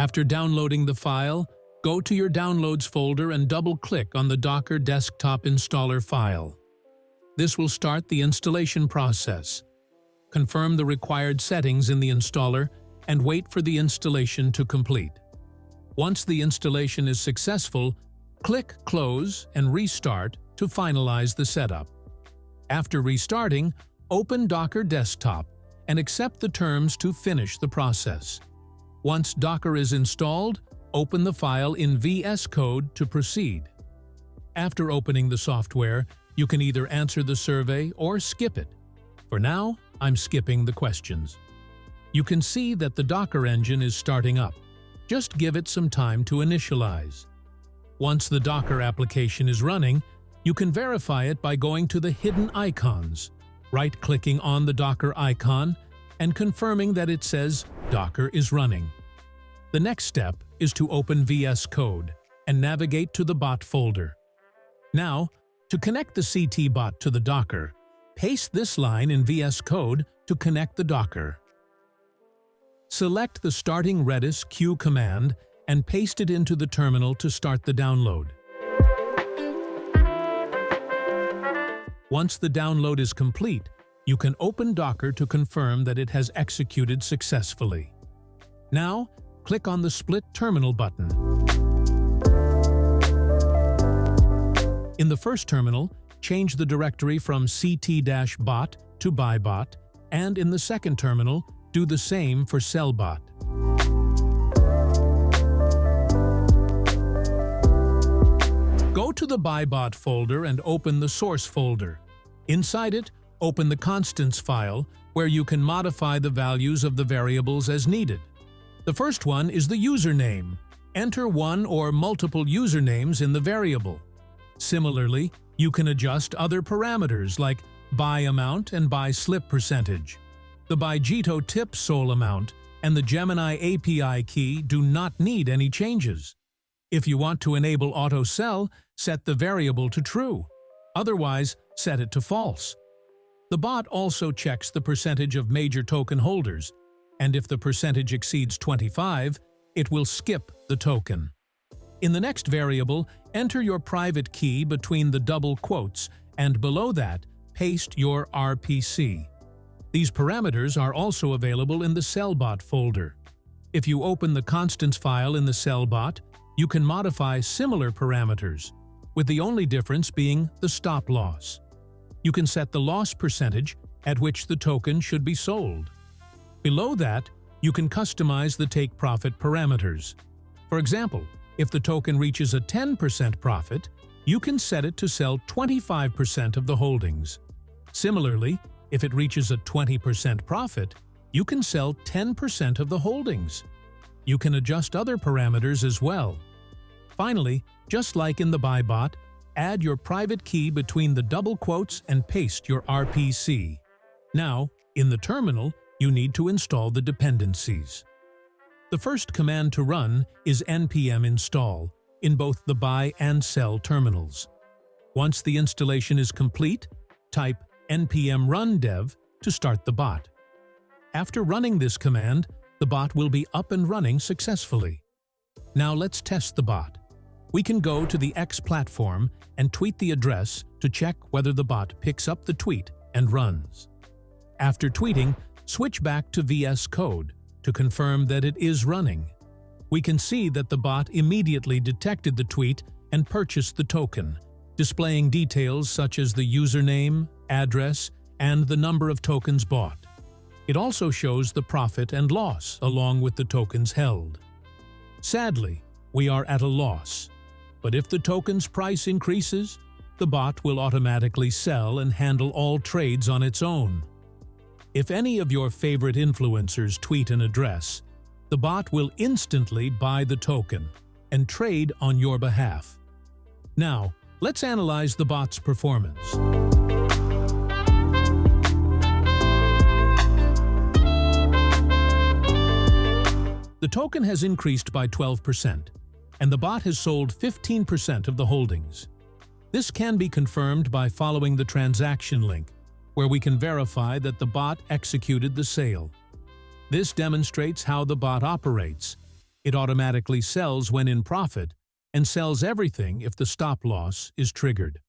After downloading the file, go to your Downloads folder and double-click on the Docker Desktop Installer file. This will start the installation process. Confirm the required settings in the installer and wait for the installation to complete. Once the installation is successful, click Close and Restart to finalize the setup. After restarting, open Docker Desktop and accept the terms to finish the process. Once Docker is installed, open the file in VS Code to proceed. After opening the software, you can either answer the survey or skip it. For now, I'm skipping the questions. You can see that the Docker engine is starting up. Just give it some time to initialize. Once the Docker application is running, you can verify it by going to the hidden icons, right-clicking on the Docker icon, and confirming that it says Docker is running. The next step is to open VS Code and navigate to the bot folder. Now, to connect the CT bot to the Docker, paste this line in VS Code to connect the Docker. Select the starting Redis Q command and paste it into the terminal to start the download. Once the download is complete, you can open Docker to confirm that it has executed successfully. Now, click on the Split Terminal button. In the first terminal, change the directory from ct-bot to bybot, and in the second terminal, do the same for cellbot. Go to the bybot folder and open the source folder. Inside it, open the constants file, where you can modify the values of the variables as needed. The first one is the username. Enter one or multiple usernames in the variable. Similarly, you can adjust other parameters like buy amount and buy slip percentage. The Bygito tip SOL amount and the Gemini API key do not need any changes. If you want to enable auto sell, set the variable to true. Otherwise, set it to false. The bot also checks the percentage of major token holders, and if the percentage exceeds 25, it will skip the token. In the next variable, enter your private key between the double quotes, and below that, paste your RPC. These parameters are also available in the cellbot folder. If you open the constants file in the cellbot, you can modify similar parameters, with the only difference being the stop loss. You can set the loss percentage at which the token should be sold. Below that, you can customize the take profit parameters. For example, if the token reaches a 10% profit, you can set it to sell 25% of the holdings. Similarly, if it reaches a 20% profit, you can sell 10% of the holdings. You can adjust other parameters as well. Finally, just like in the bybot, add your private key between the double quotes and paste your RPC. Now, in the terminal, you need to install the dependencies. The first command to run is npm install in both the buy and sell terminals. Once the installation is complete, type npm run dev to start the bot. After running this command, the bot will be up and running successfully. Now let's test the bot. We can go to the X platform and tweet the address to check whether the bot picks up the tweet and runs. After tweeting, switch back to VS Code to confirm that it is running. We can see that the bot immediately detected the tweet and purchased the token, displaying details such as the username, address, and the number of tokens bought. It also shows the profit and loss along with the tokens held. Sadly, we are at a loss, but if the token's price increases, the bot will automatically sell and handle all trades on its own. If any of your favorite influencers tweet an address, the bot will instantly buy the token and trade on your behalf. Now, let's analyze the bot's performance. The token has increased by 12%, and the bot has sold 15% of the holdings. This can be confirmed by following the transaction link, where we can verify that the bot executed the sale. This demonstrates how the bot operates. It automatically sells when in profit and sells everything if the stop loss is triggered.